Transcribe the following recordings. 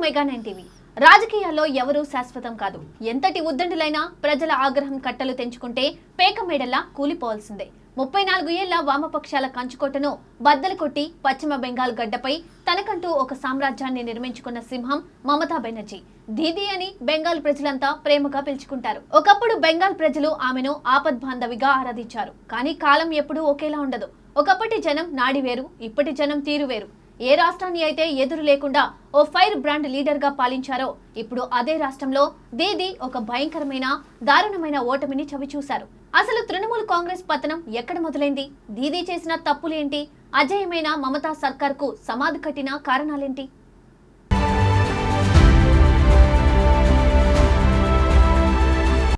మెగా9 TV. రాజకీయాల్లో ఎవరూ శాశ్వతం కాదు. ఎంతటి ఉద్దండులైనా ప్రజల ఆగ్రహం కట్టలు తెంచుకుంటే పేక మేడల్లా కూలిపోవాల్సిందే. 34 ఏళ్ల వామపక్షాల కంచుకోటను బద్దలు కొట్టి పశ్చిమ బెంగాల్ గడ్డపై తనకంటూ ఒక సామ్రాజ్యాన్ని నిర్మించుకున్న సింహం మమతా బెనర్జీ. దీదీ అని బెంగాల్ ప్రజలంతా ప్రేమగా పిలుచుకుంటారు. ఒకప్పుడు బెంగాల్ ప్రజలు ఆమెను ఆపద్బాంధవిగా ఆరాధించారు. కానీ కాలం ఎప్పుడూ ఒకేలా ఉండదు. ఒకప్పటి జనం నాడి వేరు, ఇప్పటి జనం తీరు వేరు. ఏ రాష్ట్రాన్ని అయితే ఎదురు లేకుండా ఓ ఫైర్ బ్రాండ్ లీడర్ గా పాలించారో ఇప్పుడు అదే రాష్ట్రంలో దీదీ ఒక భయంకరమైన దారుణమైన ఓటమిని చవిచూశారు. అసలు తృణమూల్ కాంగ్రెస్ పతనం ఎక్కడ మొదలైంది? దీదీ చేసిన తప్పులేంటి? అజేయమైన మమతా సర్కార్కు సమాధి కట్టిన కారణాలేంటి?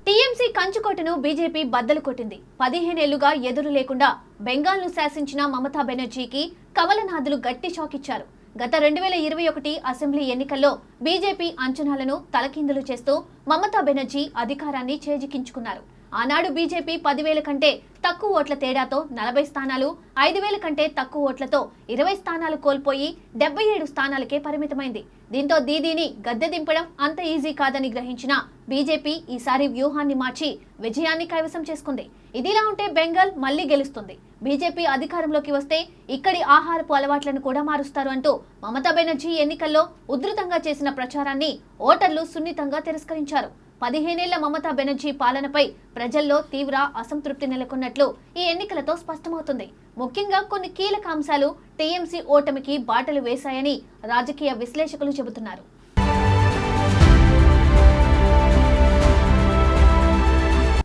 టీఎంసీ కంచుకోటను బీజేపీ బద్దలు కొట్టింది. 15 ఏళ్లుగా ఎదురు లేకుండా బెంగాల్ను శాసించిన మమతా బెనర్జీకి కమలనాథులు గట్టి షాక్ ఇచ్చారు. గత 2021 అసెంబ్లీ ఎన్నికల్లో బీజేపీ అంచనాలను తలకిందులు చేస్తూ మమతా బెనర్జీ అధికారాన్ని చేజిక్కించుకున్నారు. ఆనాడు బీజేపీ 10,000 కంటే తక్కువ ఓట్ల తేడాతో 40 స్థానాలు, 5,000 కంటే తక్కువ ఓట్లతో 20 స్థానాలు కోల్పోయి 77 స్థానాలకే పరిమితమైంది. దీంతో దీదీని గద్దె దింపడం అంత ఈజీ కాదని గ్రహించిన బీజేపీ ఈసారి వ్యూహాన్ని మార్చి విజయాన్ని కైవసం చేసుకుంది. ఇదిలా ఉంటే బెంగాల్ మళ్లీ గెలుస్తుంది. బీజేపీ అధికారంలోకి వస్తే ఇక్కడి ఆహారపు అలవాట్లను కూడా మారుస్తారు అంటూ మమతా బెనర్జీ ఎన్నికల్లో ఉధృతంగా చేసిన ప్రచారాన్ని ఓటర్లు సున్నితంగా తిరస్కరించారు. 15 ఏళ్ల మమతా బెనర్జీ పాలనపై ప్రజల్లో తీవ్ర అసంతృప్తి నెలకొన్నట్లు ఈ ఎన్నికలతో స్పష్టమవుతుంది. ముఖ్యంగా కొన్ని కీలక అంశాలు టీఎంసీ ఓటమికి బాటలు వేశాయని రాజకీయ విశ్లేషకులు చెబుతున్నారు.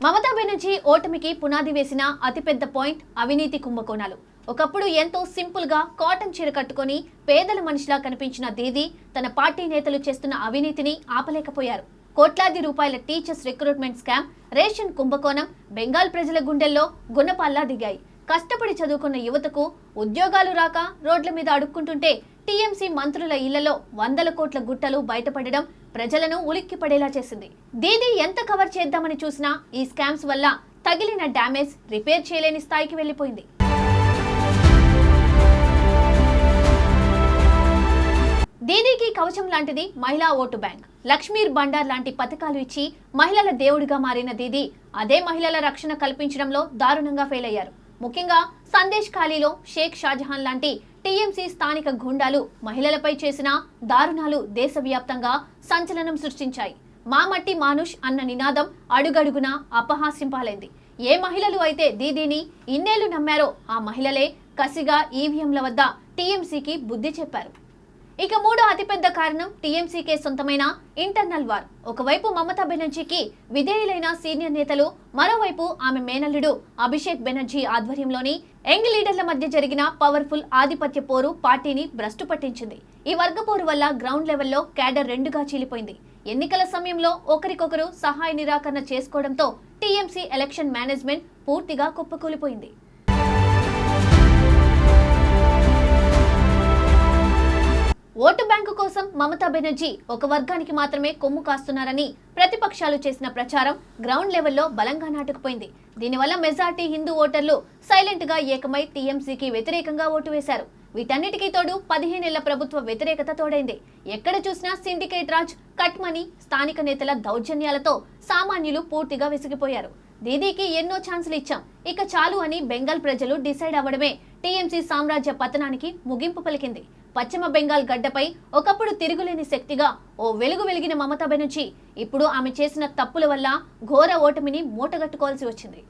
మమతా బెనర్జీ ఓటమికి పునాది వేసిన అతిపెద్ద పాయింట్ అవినీతి కుంభకోణాలు. ఒకప్పుడు ఎంతో సింపుల్ గా కాటన్ చీర కట్టుకుని పేదల మనిషిలా కనిపించిన దీదీ తన పార్టీ నేతలు చేస్తున్న అవినీతిని ఆపలేకపోయారు. కోట్లాది రూపాయల టీచర్స్ రిక్రూట్మెంట్ స్కామ్, రేషన్ కుంభకోణం బెంగాల్ ప్రజల గుండెల్లో గుణపాల్లా దిగాయి. కష్టపడి చదువుకున్న యువతకు ఉద్యోగాలు రాక రోడ్ల మీద అడుక్కుంటుంటే టీఎంసీ మంత్రుల ఇళ్లలో 100 కోట్ల గుట్టలు బయటపడడం ప్రజలను ఉలిక్కిపడేలా చేసింది. దీదీ ఎంత కవర్ చేద్దామని చూసినా ఈ స్కామ్స్ వల్ల తగిలిన డ్యామేజ్ రిపేర్ చేయలేని స్థాయికి వెళ్లిపోయింది. దీదీకి కవచం లాంటిది మహిళా ఓటు బ్యాంక్. లక్ష్మీర్ బండార్ లాంటి పథకాలు ఇచ్చి మహిళల దేవుడిగా మారిన దీదీ అదే మహిళల రక్షణ కల్పించడంలో దారుణంగా ఫెయిల్ అయ్యారు. ముఖ్యంగా సందేశ్ ఖాళీలో షేక్ షాజహాన్ లాంటి టీఎంసీ స్థానిక గుండాలు మహిళలపై చేసిన దారుణాలు దేశవ్యాప్తంగా సంచలనం సృష్టించాయి. మా మట్టి మానుష్ అన్న నినాదం అడుగడుగునా అపహాస్యం పాలైంది. ఏ మహిళలు అయితే దీదీని ఇన్నేళ్లు నమ్మారో ఆ మహిళలే కసిగా ఈవీఎంల వద్ద టీఎంసీకి బుద్ధి చెప్పారు. ఇక మూడో అతిపెద్ద కారణం టీఎంసీకే సొంతమైన ఇంటర్నల్ వార్. ఒకవైపు మమతా బెనర్జీకి విధేయులైన సీనియర్ నేతలు, మరోవైపు ఆమె మేనల్లుడు అభిషేక్ బెనర్జీ ఆధ్వర్యంలోని యంగ్ లీడర్ల మధ్య జరిగిన పవర్ఫుల్ ఆధిపత్య పోరు పార్టీని భ్రష్టు పట్టించింది. ఈ వర్గ పోరు వల్ల గ్రౌండ్ లెవెల్లో క్యాడర్ రెండుగా చీలిపోయింది. ఎన్నికల సమయంలో ఒకరికొకరు సహాయ నిరాకరణ చేసుకోవడంతో టీఎంసీ ఎలక్షన్ మేనేజ్మెంట్ పూర్తిగా కుప్పకూలిపోయింది. ఓటు బ్యాంకు కోసం మమతా బెనర్జీ ఒక వర్గానికి మాత్రమే కొమ్ము కాస్తున్నారని ప్రతిపక్షాలు చేసిన ప్రచారం గ్రౌండ్ లెవెల్లో బలంగా నాటుకుపోయింది. దీనివల్ల మెజార్టీ హిందూ ఓటర్లు సైలెంట్ గా ఏకమై టీఎంసీకి వ్యతిరేకంగా ఓటు వేశారు. వీటన్నిటికీ తోడు 15 ఏళ్ల ప్రభుత్వ వ్యతిరేకత తోడైంది. ఎక్కడ చూసినా సిండికేట్ రాజ్, కట్ మనీ, స్థానిక నేతల దౌర్జన్యాలతో సామాన్యులు పూర్తిగా విసిగిపోయారు. దీదీకి ఎన్నో ఛాన్సులు ఇచ్చాం, ఇక చాలు అని బెంగాల్ ప్రజలు డిసైడ్ అవ్వడమే టీఎంసీ సామ్రాజ్య పతనానికి ముగింపు పలికింది. పశ్చిమ బెంగాల్ గడ్డపై ఒకప్పుడు తిరుగులేని శక్తిగా ఓ వెలుగు వెలిగిన మమతా బెనర్జీ ఇప్పుడు ఆమె చేసిన తప్పుల వల్ల ఘోర ఓటమిని మూటగట్టుకోవాల్సి వచ్చింది.